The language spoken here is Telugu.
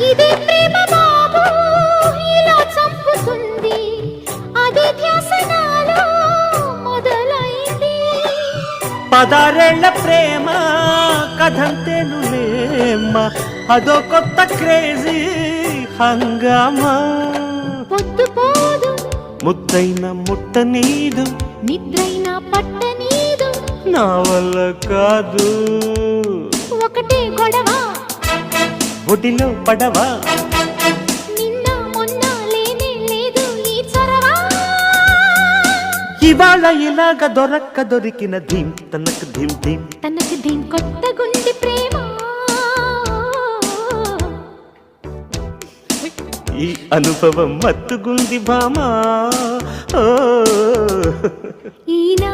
ఇదే ప్రేమ బాబు ఇలా చంపుతుంది, అదే ధ్యాస నాలో మొదలైంది. 16 ప్రేమ కథంతేనులేమ్మ, అదో కొత్త క్రేజీ హంగామా. పొద్దు పోదు ముద్దైన ముట్ట నీదు, నిద్రైన పట్ట నీదు, నా వల్ల కాదు. ఒకటే గొడవ ఒడిలో పడవా, నిన్న మొన్న లేనే లేదు ఈ చొరవ. ఇవాళ ఇలాగ దొరికిన ధీం తనకు ధీం ధీం. తనకు దీని కొత్త గుండి ప్రేమ. ఈ అనుభవం మత్తుగుంది భామా. ఈనా